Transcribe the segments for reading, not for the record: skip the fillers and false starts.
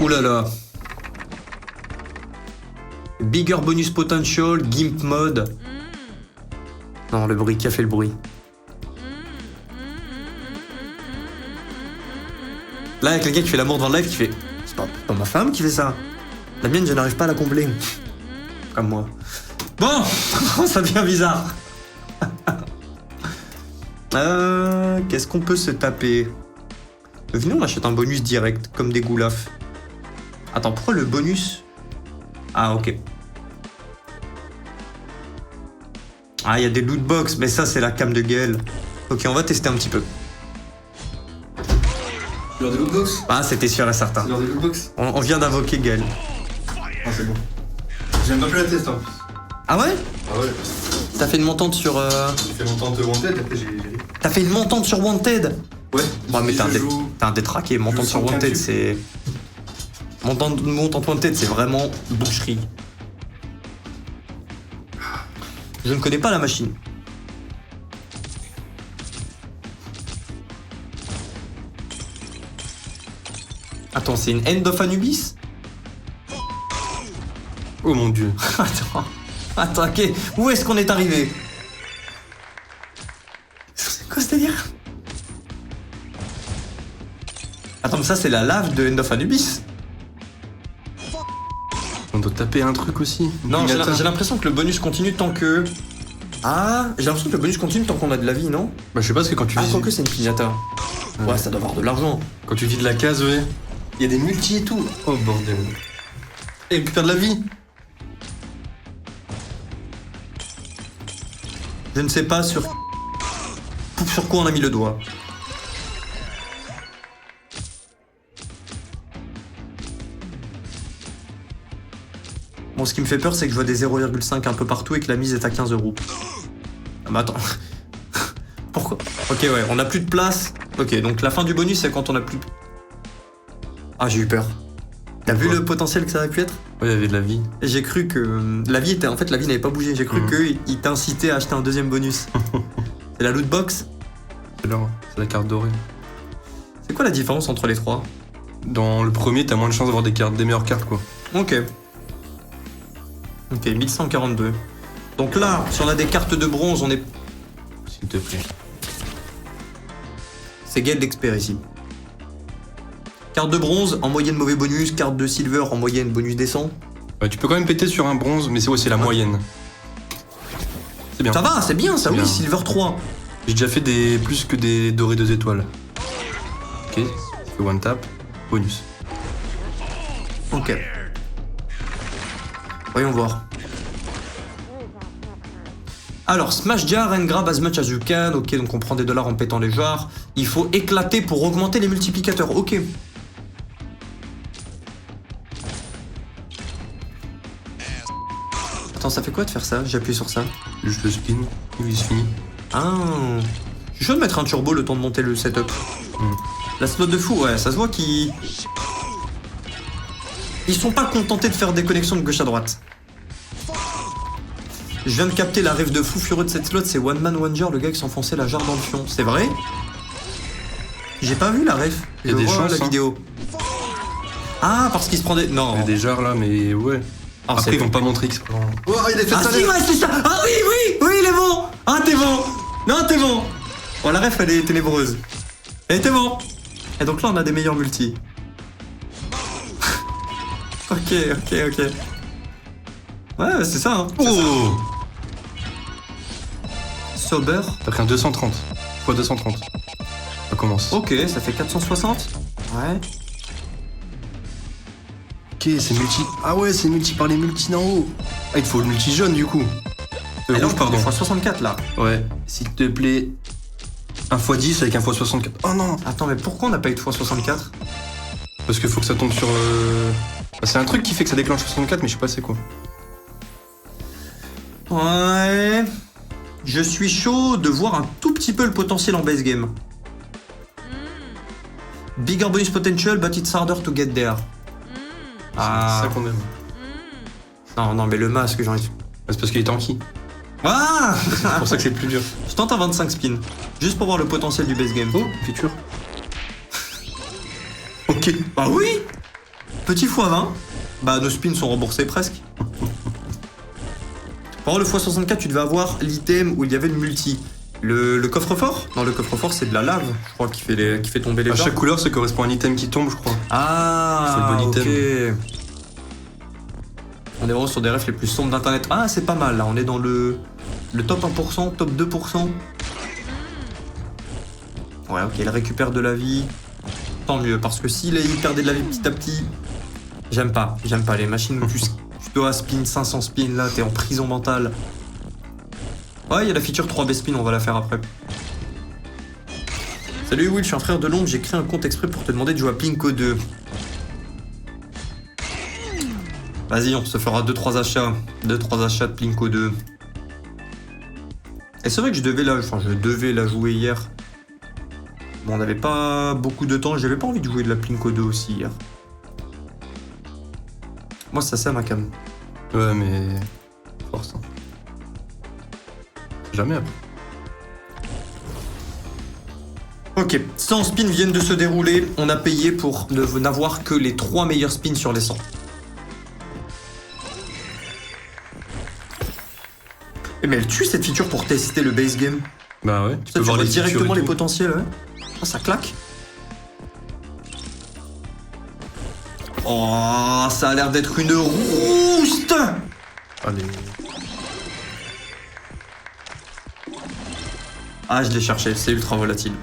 Ouh là là. Bigger bonus potential, gimp mode. Non, le bruit, qui a fait le bruit? Là, avec quelqu'un qui fait l'amour devant le live, qui fait... C'est pas ma femme qui fait ça. La mienne, je n'arrive pas à la combler. Comme moi. Bon, ça devient bizarre. Qu'est-ce qu'on peut se taper? Venez, on achète un bonus direct, comme des goulafs. Attends, pourquoi le bonus? Ah, ok. Ah, il y a des loot box, mais ça, c'est la cam de Gaël. Ok, on va tester un petit peu. C'est l'heure des lootbox? Ah, c'était sûr et certain. C'est l'heure des lootbox? On vient d'invoquer Gaël. Ah, c'est bon. J'aime pas plus la test, hein. Ah ouais? Ah ouais. T'as fait une montante sur... J'ai fait mon temps de Wanted, après j'ai... T'as fait une montante sur Wanted? Ouais. Ouais, mais t'es joue... un détraqué. Montante sur Wanted, Wanted, c'est... Montante Wanted, c'est vraiment boucherie. Je ne connais pas la machine. Attends, c'est une End of Anubis? Oh mon dieu. Attends, ok. Où est-ce qu'on est arrivé? C'est quoi ce délire? Attends, mais ça c'est la lave de End of Anubis. On doit taper un truc aussi. Non, j'ai l'impression que le bonus continue tant que... Ah, j'ai l'impression que le bonus continue tant qu'on a de la vie, non? Bah je sais pas, parce que quand tu Ah, vis... quoique c'est une pignata. Ouais, ça doit avoir de l'argent. Quand tu vis de la case, ouais. Il y a des multis et tout. Oh bordel. Et récupère de la vie. Je ne sais pas sur quoi on a mis le doigt. Bon, ce qui me fait peur, c'est que je vois des 0,5 un peu partout et que la mise est à 15 €. Ah, mais attends. Pourquoi? Ok, ouais, on a plus de place. Ok, donc la fin du bonus, c'est quand on a plus... Ah, j'ai eu peur. T'as vu le potentiel que ça aurait pu être? Ouais, il y avait de la vie. Et j'ai cru que... La vie était... En fait, la vie n'avait pas bougé. J'ai cru qu'il t'incitait à acheter un deuxième bonus. C'est la loot box? C'est la carte dorée. C'est quoi la différence entre les trois? Dans le premier, t'as moins de chances d'avoir des meilleures cartes, quoi. Ok. Ok, 1142. Donc là, si on a des cartes de bronze, on est... S'il te plaît. C'est Gaël d'expert ici. Carte de bronze, en moyenne mauvais bonus. Carte de silver, en moyenne bonus décent. Ouais, tu peux quand même péter sur un bronze, mais c'est la moyenne. C'est bien. Ça va, c'est bien ça, C'est oui, bien. silver 3. J'ai déjà fait plus que des dorés 2 étoiles. Ok, je fais one tap, bonus. Ok. Voyons voir. Alors, smash jar and grab as much as you can. Ok, donc on prend des dollars en pétant les jars. Il faut éclater pour augmenter les multiplicateurs. Ok. Attends, ça fait quoi de faire ça? J'ai appuyé sur ça. Juste le spin, il se finit. Ah. Je suis chaud de mettre un turbo le temps de monter le setup. La slot de fou, ouais, ça se voit qu'ils... Ils sont pas contentés de faire des connexions de gauche à droite. Je viens de capter la rêve de fou furieux de cette slot, c'est One Man One Jar, le gars qui s'enfonçait la jarre dans le fion. C'est vrai? J'ai pas vu la ref. Il y a des chances, la hein. vidéo. Ah, parce qu'il se prend des... Non. Il y a des jars là, mais ouais. Ah, après, c'est- ils vont pas montrer que c'est pas... Oh, il a fait Ah ça, si, ouais, c'est ça. Ah oui, il est bon. Ah, t'es bon. Non, t'es bon. Bon, la ref, elle est ténébreuse. Elle était bon. Et donc là, on a des meilleurs multis. Ok. Ouais, c'est ça, hein. Oh! Sober. T'as pris un 230. Fois 230. Ça commence. Ok, ça fait 460. Ouais. Ok, c'est multi. Ah ouais, c'est multi par les multis d'en haut. Ah, il te faut le multi jaune du coup. Et là, Rouge, pardon. fois 64 là. Ouais, s'il te plaît. 1 x 10 avec 1 x 64. Oh non! Attends, mais pourquoi on n'a pas eu de fois 64? Parce qu'il faut que ça tombe sur. Bah, c'est un truc qui fait que ça déclenche 64, mais je sais pas c'est quoi. Ouais. Je suis chaud de voir un tout petit peu le potentiel en base game. Bigger bonus potential, but it's harder to get there. Ah. C'est ça qu'on aime. Non, mais le masque, j'en ai... Bah, c'est parce qu'il est tanky. Ah. C'est pour ça que c'est plus dur. Je tente un 25 spin, juste pour voir le potentiel du base game. Oh, feature. Ok. Bah oui. Petit x20. Bah, nos spins sont remboursés presque. Par contre, le x64, tu devais avoir l'item où il y avait le multi. Le coffre-fort? Non, le coffre-fort, c'est de la lave, je crois, qui fait tomber les À barres. chaque couleur, ça correspond à un item qui tombe, je crois. Ah, C'est le bon ok. item. On est vraiment sur des refs les plus sombres d'internet. Ah, c'est pas mal, là. On est dans le top 1%, top 2%. Ouais, ok, il récupère de la vie. Tant mieux, parce que s'il perdait de la vie petit à petit, j'aime pas les machines où tu dois spin 500 spins, là, t'es en prison mentale. Ouais, il y a la feature 3B spin, on va la faire après. Salut Will, je suis un frère de l'ombre, j'ai créé un compte exprès pour te demander de jouer à Plinko 2. Vas-y, on se fera 2-3 achats. 2-3 achats de Plinko 2. Et c'est vrai que je devais la jouer hier. Bon, on n'avait pas beaucoup de temps, j'avais pas envie de jouer de la Plinko 2 aussi hier. Moi, c'est ça ma cam. Ouais, mais. Force. Hein. Jamais après. Ok, 100 spins viennent de se dérouler. On a payé pour n'avoir que les 3 meilleurs spins sur les 100. Mais elle tue cette feature pour tester le base game. Bah ouais, Tu vois directement features et les tout. potentiels, ouais. Oh, ça claque. Oh, ça a l'air d'être une rouste. Allez. Ah, je l'ai cherché, c'est ultra volatile.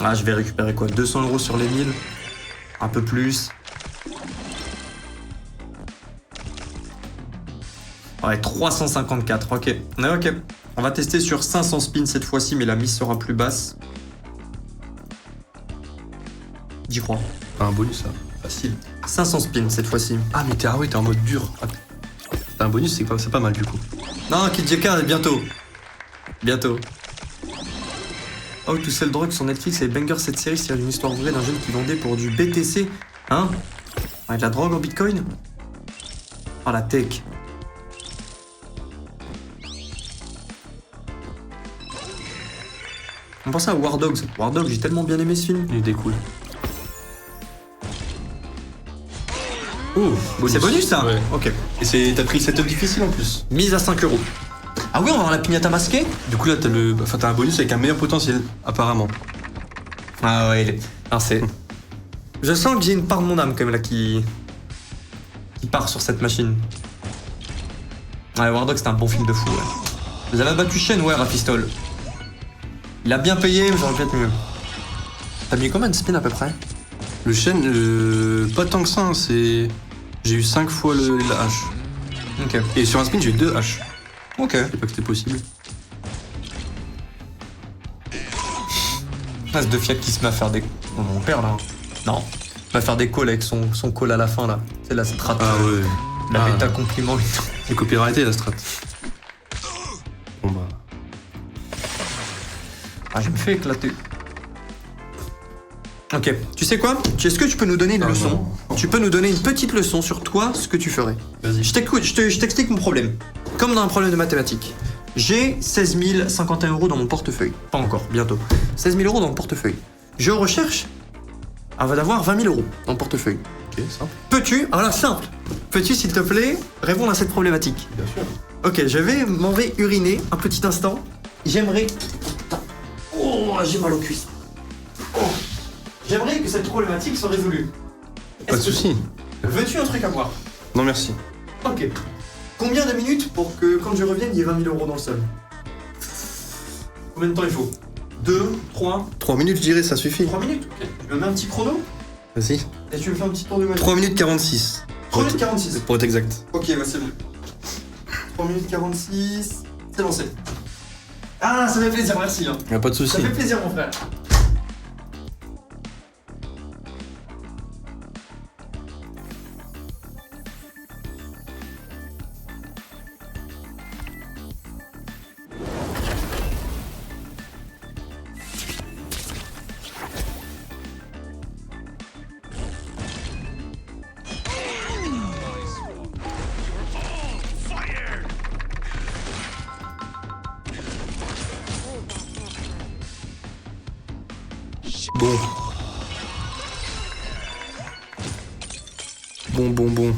Ah, je vais récupérer quoi, 200 € sur les 1000. Un peu plus. Ouais, 354, ok. Ouais, ok. On va tester sur 500 spins cette fois-ci, mais la mise sera plus basse. J'y crois. Un bonus, ça. Facile. 500 spins cette fois-ci. Ah, mais t'es en mode dur. Ah, t'as un bonus, c'est pas mal du coup. Non, Kid Jekka, bientôt. Bientôt. How to Sell Drugs sur Netflix et Banger, cette série, c'est une histoire vraie d'un jeune qui vendait pour du BTC. Hein? Ouais, de la drogue en bitcoin? Oh, la tech. On pensait à War Dogs. War Dogs, j'ai tellement bien aimé ce film. Il découle. Oh, C'est bonus ça? Ouais. Ok. Et t'as pris le setup difficile en plus. Mise à 5 €. Ah oui, on va avoir la pignata masquée? Du coup là t'as un bonus avec un meilleur potentiel, apparemment. Ah ouais, il est... Alors c'est... Je sens que j'ai une part de mon âme quand même là qui part sur cette machine. Ouais, War Dogs, c'était un bon film de fou, ouais. Vous avez battu Shen, ouais, Rafistol. Il a bien payé, mais j'aurais peut-être mieux. T'as mis combien de spins à peu près? Le chêne, pas tant que ça, hein, c'est... J'ai eu 5 fois la hache. Ok. Et sur un spin j'ai eu 2 haches. Ok. Je sais pas que c'était possible. Passe de Fiat qui se met à faire des... Oh, mon père là. Non. Il va faire des calls avec son call à la fin là. C'est la strat. Ah ouais. La Ah. méta compliment et tout. C'est copyrighté la strat. Bon bah... Ah, je me fais éclater. Ok, tu sais quoi? Est-ce que tu peux nous donner une Ah, leçon? non. Tu peux nous donner une petite leçon sur toi, ce que tu ferais. Vas-y. Je t'écoute, je t'explique mon problème. Comme dans un problème de mathématiques. J'ai 16 051 € dans mon portefeuille. Pas encore, bientôt. 16 000 € dans le portefeuille. Je recherche avant d'avoir 20 000 € dans le portefeuille. Ok, simple. Peux-tu, alors là, simple, peux-tu s'il te plaît répondre à cette problématique? Bien sûr. Ok, m'en vais uriner un petit instant. J'aimerais... Oh, j'ai mal aux cuisses. Oh. J'aimerais que cette problématique soit résolue. Pas de soucis. Veux-tu un truc à boire? Non merci. Ok. Combien de minutes pour que quand je revienne, il y ait 20 000 € dans le sol? Combien de temps il faut? 2, 3, 3 minutes je dirais, ça suffit. 3 minutes? Ok. Je me mets un petit chrono Vas-y. et tu me fais un petit tour de magie. 3 minutes 46. 3 minutes 46. Pour être exact. Ok, bah c'est bon. 3 minutes 46. C'est lancé. Ah, ça fait plaisir, merci. Hein. Y'a pas de Ça soucis. fait plaisir, mon frère. Bon. Bon.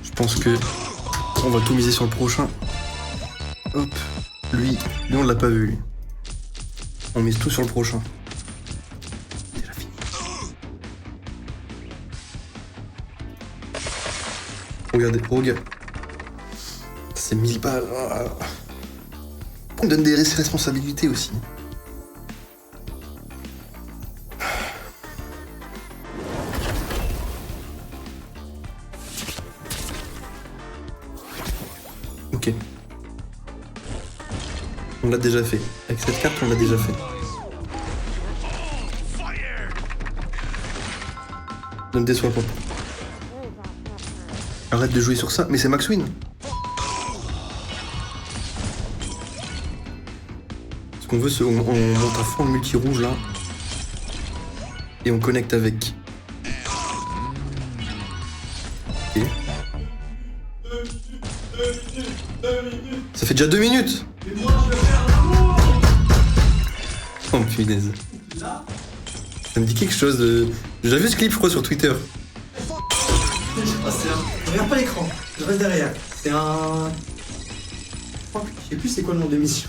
Je pense que on va tout miser sur le prochain. Hop. Lui on l'a pas vu, lui. On mise tout sur le prochain. Déjà fini. Regarde. C'est 1000 balles. On donne des responsabilités aussi. Ok. On l'a déjà fait. Avec cette carte, on l'a déjà fait. Ne me déçois pas. Arrête de jouer sur ça. Mais c'est Max Win. Ce qu'on veut, c'est on monte à fond le multi-rouge là. Et on connecte avec. Ok. Ça fait déjà 2 minutes. Oh punaise. Ça me dit quelque chose de... J'ai déjà vu ce clip, je crois, sur Twitter. Regarde pas l'écran, je reste derrière. C'est un... Je sais plus c'est quoi le nom de l'émission.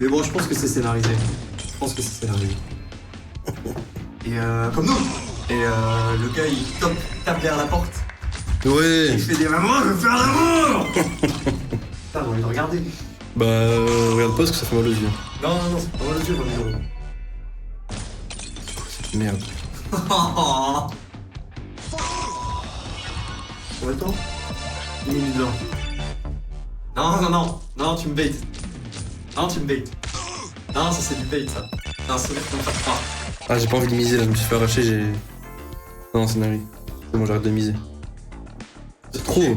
Mais bon, je pense que c'est scénarisé. Et comme nous. Et le gars, il tape derrière la porte. Ouais. Il fait des mamans, je veux faire l'amour. Putain, j'ai envie de regarder. Bah, regarde pas parce que ça fait mal aux yeux. Non, c'est pas mal aux yeux, 20 000 €. Merde. Combien de temps 10 minutes blanc. Non, tu me baites. Non, ça c'est du bait, ça. C'est un sourire qu'on fait pas. Ah, j'ai pas envie de miser là, je me suis fait arracher, j'ai... Non, c'est navré. C'est bon, j'arrête de miser. C'est trop.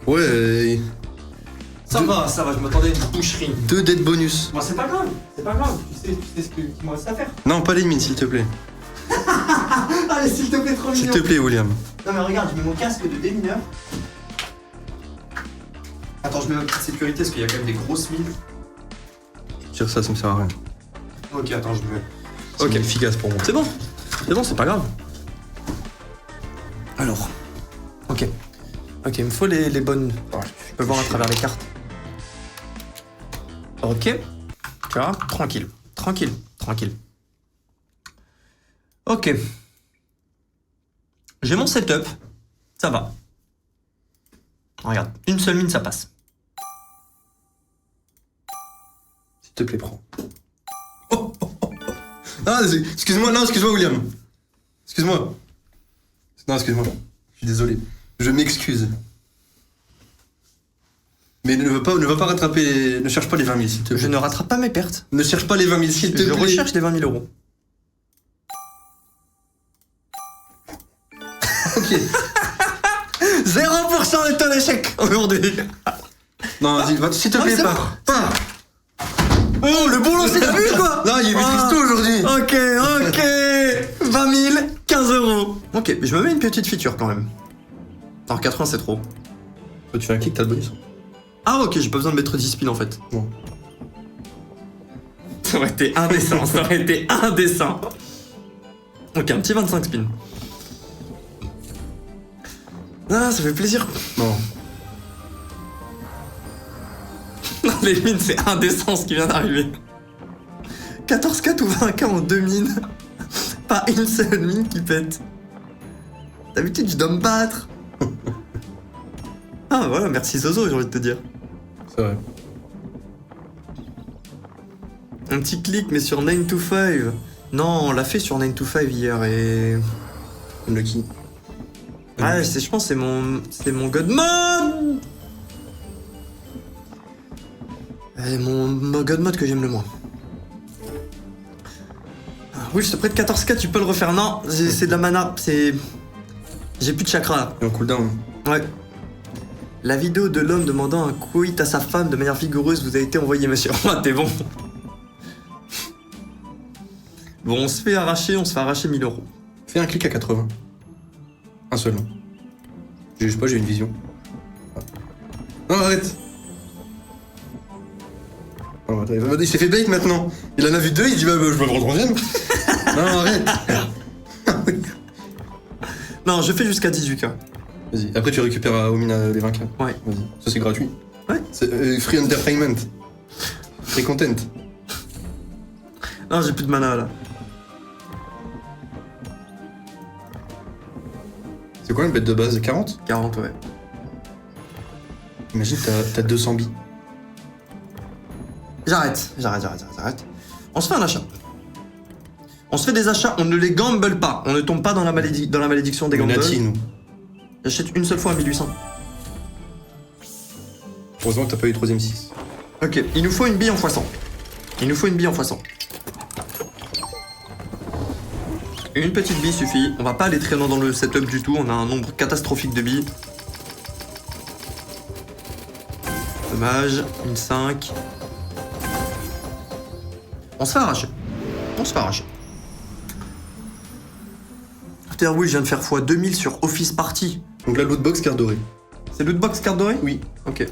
Ouais. Ça va, je m'attendais à une boucherie. 2 dead bonus. Moi, c'est pas grave. Tu sais ce qu'il me reste à faire. Non, pas les mines, s'il te plaît. Allez, s'il te plaît, trop mignon. S'il te plaît, William. Non, mais regarde, je mets mon casque de démineur. Attends, je mets ma petite sécurité parce qu'il y a quand même des grosses mines. Tire ça me sert à rien. Ok, attends, je mets. C'est efficace pour moi. C'est bon, c'est pas grave. Alors. Ok, il me faut les bonnes. Je peux voir à travers les cartes. Ok. Tu vois, tranquille. Ok. J'ai mon setup. Ça va. Regarde, une seule mine, ça passe. S'il te plaît, prends. Ah, excuse-moi, William. Excuse-moi. Non, excuse-moi. Je suis désolé. Je m'excuse. Mais ne va pas rattraper Ne cherche pas les 20 000, s'il te plaît. Je ne rattrape pas mes pertes. Ne cherche pas les 20 000, s'il te plaît. Je recherche les 20 000 €. Ok. 0% de ton échec aujourd'hui. Non, vas-y, s'il te plaît, pas. Oh, le bon lancer, t'as vu quoi? Non, il est Christo aujourd'hui. Ok. 20 000, 15 €. Ok, je me mets une petite feature quand même. Alors 80, c'est trop. Tu fais un clic, t'as le bonus. Ah ok, j'ai pas besoin de mettre 10 spins en fait. Non. Ça aurait été indécent, Ok, un petit 25 spins. Ah, ça fait plaisir. Non. Non, les mines, c'est indécent ce qui vient d'arriver. 14K ou 20K en 2 mines. Pas une seule mine qui pète. D'habitude, je dois me battre. Ah voilà, merci Zozo, j'ai envie de te dire. C'est vrai. Un petit clic, mais sur 9 to 5. Non, on l'a fait sur 9 to 5 hier et... Unlucky. Ah, je pense que c'est mon Godmode. Mon Godmode que j'aime le moins. Ah, oui, je te prête 14K, tu peux le refaire. Non, c'est de la mana, c'est... J'ai plus de chakra là. Et en cooldown. Ouais. La vidéo de l'homme demandant un quit à sa femme de manière vigoureuse vous a été envoyée, monsieur. Ah, t'es bon. Bon, on se fait arracher 1000 €. Fais un clic à 80. Un seul. Je sais pas, j'ai une vision. Non, arrête. Oh, attends, il s'est fait bait maintenant. Il en a vu 2, il dit bah je me prends le 3ème. Non, arrête. Non, je fais jusqu'à 18K. Vas-y, après tu récupères à Omina les 20K. Ouais. Vas-y, ça c'est gratuit. Ouais. C'est free entertainment. Free content. Non, j'ai plus de mana là. C'est quoi une bête de base? 40? 40, ouais. Imagine, t'as 200 billes. J'arrête. On se fait un achat. On se fait des achats, on ne les gamble pas. On ne tombe pas dans la malédiction des gambles. Nati, nous. J'achète une seule fois à 1800. Heureusement que t'as pas eu 3ème 6. Ok, il nous faut une bille en x100. Une petite bille suffit. On va pas aller traînant dans le setup du tout. On a un nombre catastrophique de billes. Dommage. Une 5. On se fait arracher. Putain, oui, je viens de faire x2000 sur Office Party. Donc la lootbox carte dorée. C'est lootbox carte dorée? Oui. Ok.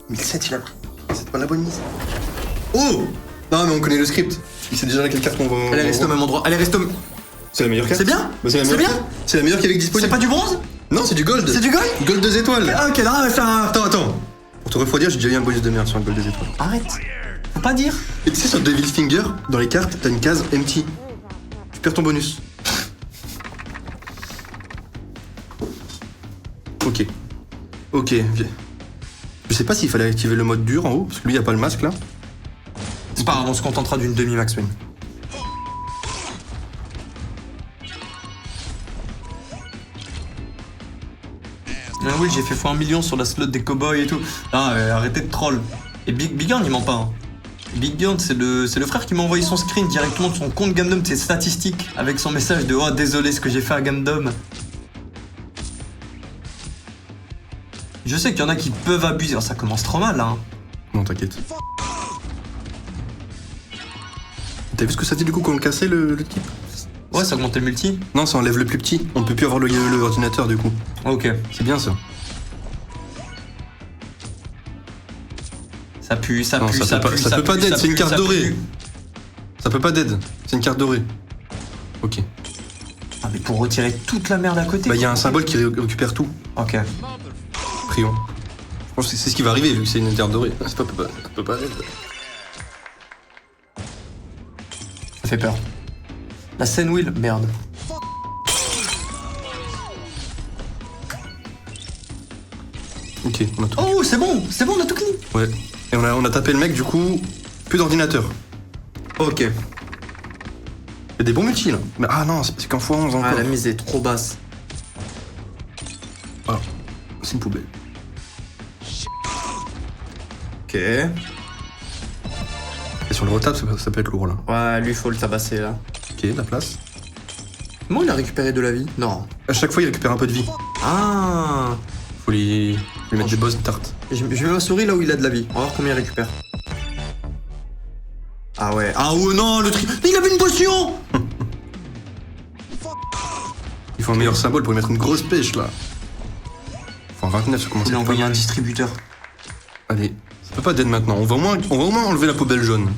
1007 il a pris. C'est pas la bonne mise. Oh! Non mais on connaît le script. Il sait déjà laquelle carte qu'on va. Elle est restée au même endroit. C'est la meilleure carte. C'est bien? Bah, c'est la meilleure carte. C'est la meilleure qui est C'est disponible. pas du bronze? Non, c'est du gold. C'est du gold? Gold 2 étoiles. Ah, ok, non, mais c'est un... Attends. Pour te refroidir, j'ai déjà eu un bonus de merde sur un gold 2 étoiles. Arrête. Faut pas dire. Et tu sais, sur Devil's Finger, dans les cartes, t'as une case empty. Tu perds ton bonus. Ok. Je sais pas s'il fallait activer le mode dur en haut, parce que lui, y a pas le masque là. C'est pas grave, on se contentera d'une demi-max win. Ah oui, j'ai fait x1 million sur la slot des cowboys et tout. Ah, arrêtez de troll. Et Big Horn, il ment pas. Hein. Big Horn, c'est le frère qui m'a envoyé son screen directement de son compte Gamdom, ses statistiques, avec son message de « Oh, désolé ce que j'ai fait à Gamdom ». Je sais qu'il y en a qui peuvent abuser. Oh, ça commence trop mal, là. Hein. Non, t'inquiète. T'as vu ce que ça dit du coup quand on le cassait le type? Ouais, ça augmente le multi. Non, ça enlève le plus petit. On peut plus avoir le ordinateur du coup. Ok. C'est bien ça. Ça pue, ça Non, pue, ça peut pas d'aide, c'est une carte dorée. Ça peut pas d'aide, c'est une carte dorée. Ok. Ah, mais pour retirer toute la merde à côté. Bah, y a un symbole qui récupère tout. Ok. Prions. Je pense que c'est ce qui va arriver vu que c'est une carte dorée. Ça peut pas d'aide. Ça fait peur. La scène wheel, merde. Ok, on a tout. Oh, c'est bon, on a tout clean. Ouais. Et on a tapé le mec, du coup, plus d'ordinateur. Ok. Il y a des bons multis là. Mais ah non, c'est qu'en x11 encore. Ah, la mise est trop basse. Voilà. C'est une poubelle. Ok. Et sur le retap, ça peut être lourd là. Ouais, lui, faut le tabasser là. Ok, la place. Comment il a récupéré de la vie? Non. À chaque fois, il récupère un peu de vie. Ah. Faut lui mettre des boss de tarte. Je mets ma souris là où il a de la vie. On va voir combien il récupère. Ah ouais. Ah ouais, non, le tri... Mais il avait une potion. Il faut un meilleur symbole pour lui mettre une grosse pêche là. Faut un 29, ça commence Il à a être envoyé pas un mal. distributeur. Allez, ça peut pas d'aide maintenant. On va au moins enlever la poubelle jaune.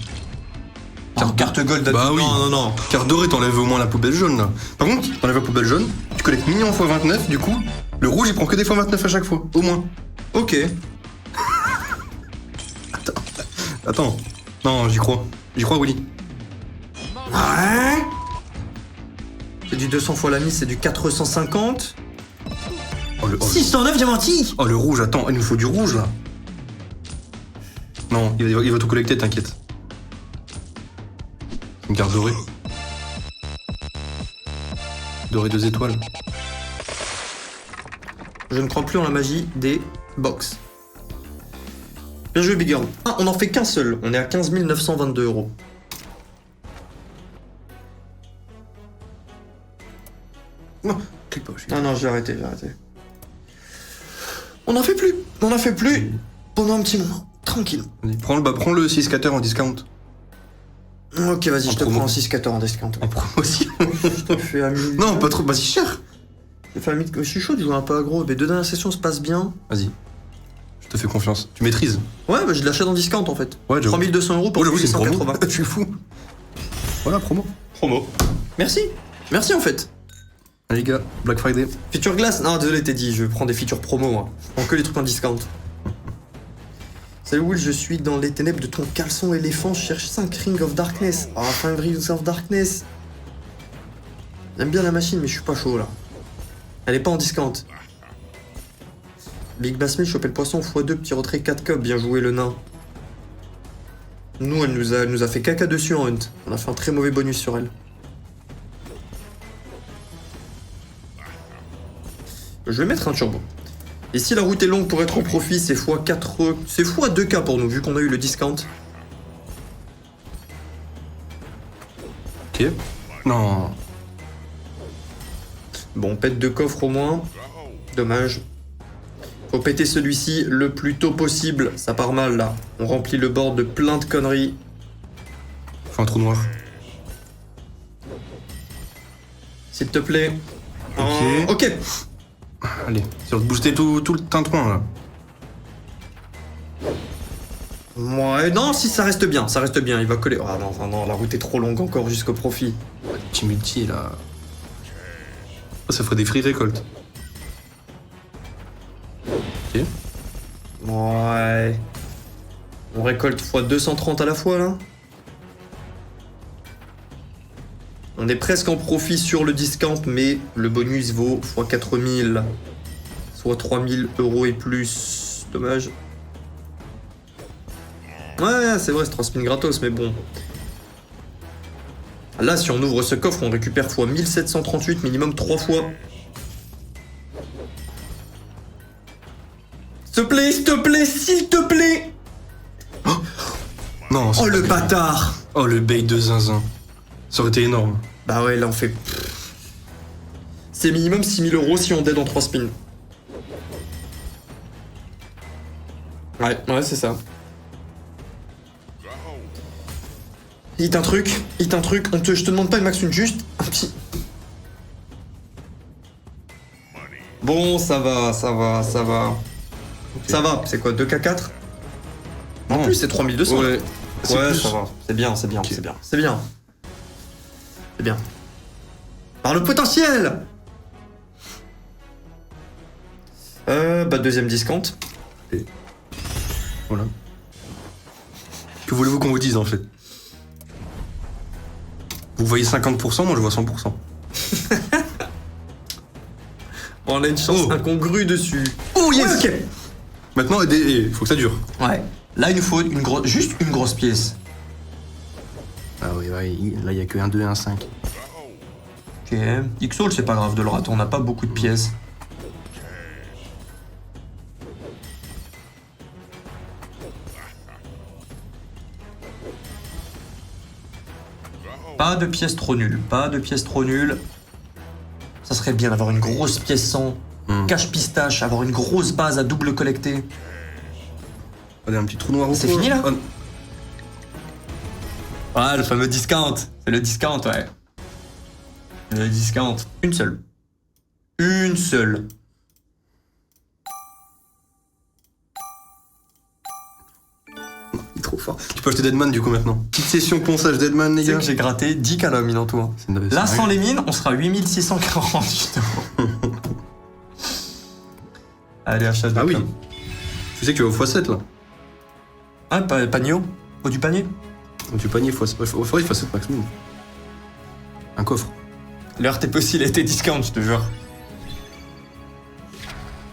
Carte gold. Bah oui. Non. Carte dorée, t'enlèves au moins la poubelle jaune là. Par contre, t'enlèves la poubelle jaune, tu collectes mignon x 29, du coup, le rouge il prend que des x 29 à chaque fois, au moins. Ok. Attends. Non, j'y crois. J'y crois, Willy. Ouais. C'est du 200 fois la mise, c'est du 450. Oh, 609 diamantis. le rouge, attends, il nous faut du rouge là. Non, il va tout collecter, t'inquiète. Une carte dorée. Dorée 2 étoiles. Je ne crois plus en la magie des box. Bien joué, Big Girl. Ah, on n'en fait qu'un seul. On est à 15 922 €. Non, clique pas, Non, j'ai arrêté. On n'en fait plus. Pendant un petit moment. Tranquille. Prends le 6-4 en discount. Ok, vas-y, En je te promo. prends en 6-14 en discount. En promotion. Je te fais à 1000. Non, pas trop, vas-y, cher. Je te fais à 1000. Je suis chaud de jouer un peu aggro. Les deux dernières sessions se passent bien. Vas-y. te fais confiance. Tu maîtrises. Ouais, bah je l'achète en discount en fait. Ouais, j'avoue. 3200 euros pour Oh, j'avoue, c'est une promo. 180. Je suis fou. Voilà, promo. Promo. Merci. Merci en fait. Allez, les gars, Black Friday. Feature glace. Non, désolé, t'es dit, je prends des features promo, moi. Je prends que les trucs en discount. Salut Will, je suis dans les ténèbres de ton caleçon éléphant, je cherche 5 Rings of Darkness. Ah, 5 Rings of Darkness. J'aime bien la machine, mais je suis pas chaud là. Elle est pas en discount. Big Bassmill, choper le poisson x2, petit retrait 4 cups, bien joué le nain. Nous, elle nous a fait caca dessus en hunt. On a fait un très mauvais bonus sur elle. Je vais mettre un turbo. Et si la route est longue pour être au profit, c'est x4... C'est x2K pour nous, vu qu'on a eu le discount. Ok. Non. Bon, on pète 2 coffres au moins. Dommage. Faut péter celui-ci le plus tôt possible. Ça part mal, là. On remplit le board de plein de conneries. Faut un trou noir. S'il te plaît. Ok. Ok. Allez, c'est de booster tout le tintouin, là. Ouais, non, si ça reste bien, il va coller. Ah non, non, la route est trop longue encore jusqu'au profit. Petit multi, là. Oh, ça ferait des free récoltes. Ok. Ouais. On récolte x 230 à la fois, là. On est presque en profit sur le discount, mais le bonus vaut x 4000. Soit 3000 euros et plus. Dommage. Ouais, c'est vrai, c'est 3 spins gratos, mais bon. Là, si on ouvre ce coffre, on récupère x 1738, minimum 3 fois. S'il te plaît, s'il te plaît. Non, Oh, le bâtard. Oh, le bait de zinzin. Ça aurait été énorme. Bah ouais, là, on fait... C'est minimum 6000 euros si on dead en 3 spins. Ouais, c'est ça. Hit un truc, je te demande pas une max une juste un petit... Bon, ça va. Okay. Ça va, c'est quoi, 2K4 En Non. plus, c'est 3200. Ouais, Ouais, c'est plus. ça va. C'est bien, Ok. c'est bien. Par le potentiel. Bah deuxième discount. Et voilà. Que voulez-vous qu'on vous dise, en fait? Vous voyez 50%, moi je vois 100%. Bon, on a une chance Oh. incongrue dessus. Oh yes. Ouais, ok. Maintenant, il faut que ça dure. Ouais. Là, il nous faut juste une grosse pièce. Ah oui, là il y a que un 2 et un 5. Ok. X-Soul, c'est pas grave de le rater, on n'a pas beaucoup de pièces. Pas de pièces trop nulles. Ça serait bien d'avoir une grosse pièce 100. Cache pistache, avoir une grosse base à double collecter. Regardez, un petit trou noir au C'est fond. fini, là Oh, Ah, le fameux discount. C'est le discount, ouais. Le discount. Une seule. il est trop fort. Tu peux acheter Deadman du coup maintenant. Petite session ponçage Deadman, les Tu sais gars. que j'ai gratté 10 calomines en tout. Hein. Là, sans les mines, on sera 8640, justement. Allez, achat de Ah oui. com. Tu sais que tu vas au x7 là. Ah, panier haut. Haut du panier. Du panier x7 maximum. Un coffre. L'heure t'es possible était discount, je te jure.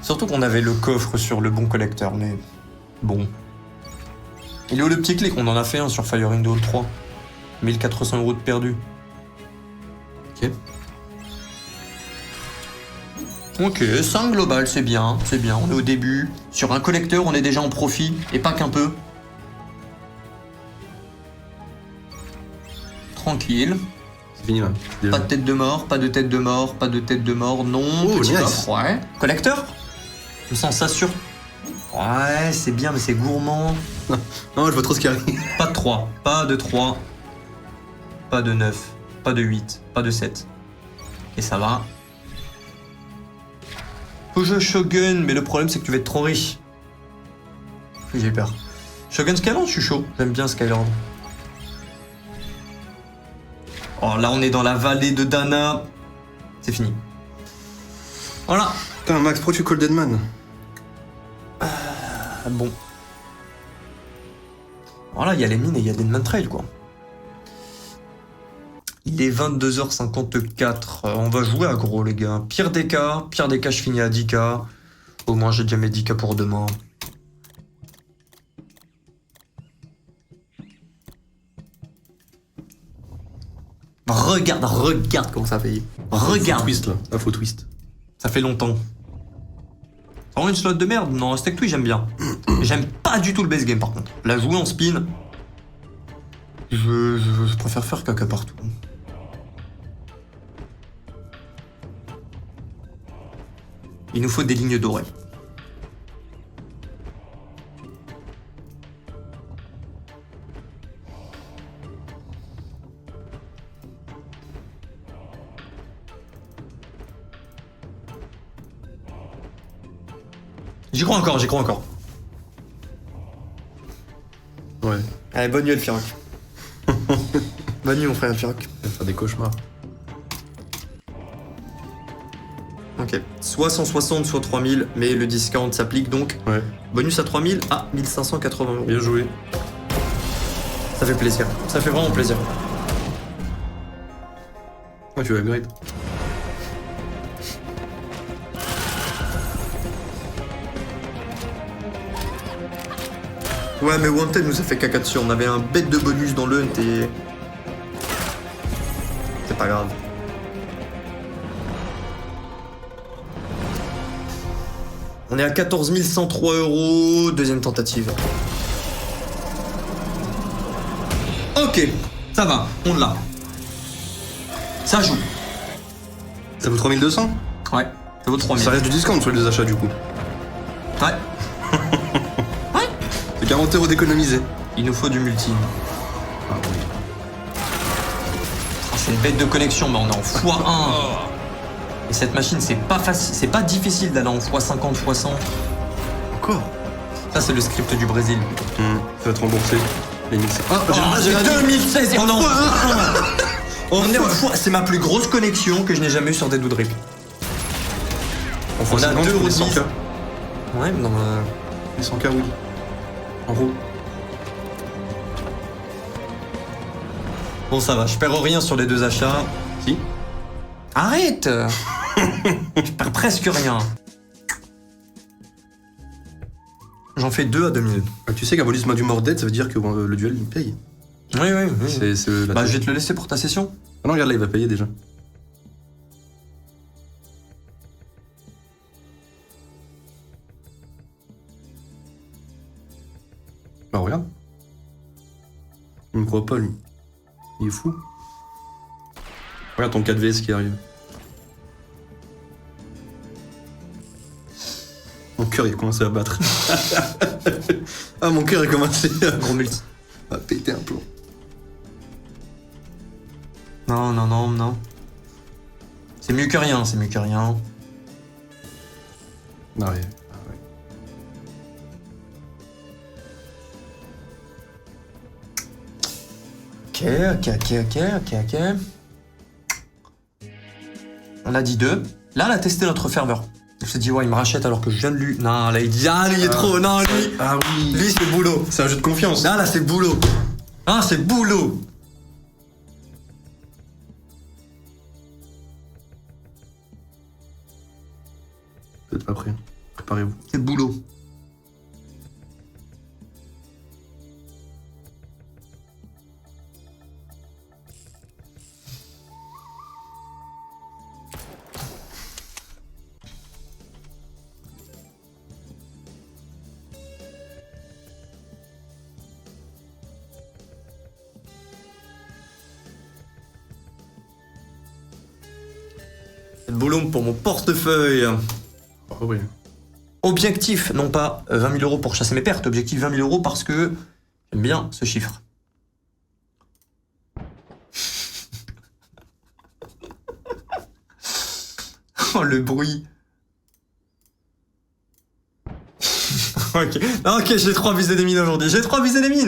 Surtout qu'on avait le coffre sur le bon collecteur, mais bon. Il est où le petit clic? On en a fait un sur Fire in the Hall 3. 1400 euros de perdu. Ok. Ok, 5 global, c'est bien, on est au début. Sur un collecteur, on est déjà en profit, et pas qu'un peu. Tranquille. C'est fini là. Pas de tête de mort, non. Oh, Petit nice. coffre, ouais. Collecteur? Comme ça, on s'assure. Ouais, c'est bien, mais c'est gourmand. Non, je vois trop ce qui arrive. Pas de 3, pas de 3. Pas de 9, pas de 8, pas de 7. Et ça va. Faut que je shogun, mais le problème c'est que tu vas être trop riche. J'ai peur. Shogun Skylord, je suis chaud. J'aime bien Skylord. Oh, là, on est dans la vallée de Dana. C'est fini. Voilà. Putain, Max, pourquoi tu calls Deadman? Ah, bon. Voilà, il y a les mines et il y a Deadman Trail, quoi. Il est 22h54. On va jouer à gros, les gars. Pire des cas, je finis à 10K. Au moins, j'ai déjà mes 10K pour demain. Regarde comment ça fait. Regarde. Faut twist, là. Ah, faut twist. Ça fait longtemps. C'est vraiment une slot de merde. Non, Aztec Twitch, j'aime bien. J'aime pas du tout le base game, par contre. La jouer en spin, je préfère faire caca partout. Il nous faut des lignes dorées. J'y crois encore. Ouais. Allez, bonne nuit, Elfiroc. Bonne nuit, mon frère Elfiroc. Il va faire des cauchemars. Ok. Soit 160, soit 3000, mais le discount s'applique donc. Ouais. Bonus à 3000 à 1580 euros. Bien joué. Ça fait plaisir. Ça fait vraiment plaisir. Ouais, tu vas upgrade. Ouais, mais Wanted nous a fait caca dessus. On avait un bête de bonus dans le hunt et... C'est pas grave. On est à 14 103 euros. Deuxième tentative. Ok, ça va, on l'a. Ça joue. Ça vaut 3200? Ouais, ça vaut 3000. Ça reste du discount sur les achats, du coup. Ouais. C'est 40 euros d'économiser. Il nous faut du multi. Ah oui. Ah, c'est une bête de connexion, mais on est en x1. Et cette machine, c'est pas facile, c'est pas difficile d'aller en x50, x100. Encore? Ça, c'est le script du Brésil. Ça va te rembourser. Les mix. Ah, J'ai 2016 et on est en x1. On est en x1. C'est ma plus grosse connexion que je n'ai jamais eue sur des Drip. On a 2 euros 100K. Ouais, mais non, Les 100K, oui. En gros. Bon, ça va, je perds rien sur les deux achats. Si. Arrête. Je perds presque rien. J'en fais 2 à 2000. Ah, tu sais qu'Abolisme du mort dead, ça veut dire que le duel, il paye. Oui. C'est la Bah, je vais te le laisser pour ta session. Ah non, regarde là, il va payer déjà. Bah, regarde. Il me croit pas, lui. Il est fou. Regarde ton 4vs qui arrive. Mon cœur, il a commencé à battre. Ah, mon cœur, il a commencé Gros multi. à péter un plomb. Non. C'est mieux que rien, Non, ouais. Ok. On a dit 2. Là, on a testé notre ferveur. Je me suis dit, ouais, il me rachète alors que je viens de lui. Non, là, il dit, ah, lui, il est trop. Non, lui. Ah oui. Lui, c'est boulot. C'est un jeu de confiance. Là, c'est boulot. Ah, c'est boulot. Vous êtes pas prêts. Préparez-vous. C'est boulot. C'est le boulot pour mon portefeuille. Oh oui. Objectif, non pas 20 000 euros pour chasser mes pertes, objectif 20 000 euros parce que j'aime bien ce chiffre. Oh, le bruit. Ok, non, ok, j'ai trop abusé des mines aujourd'hui. J'ai trop abusé des mines.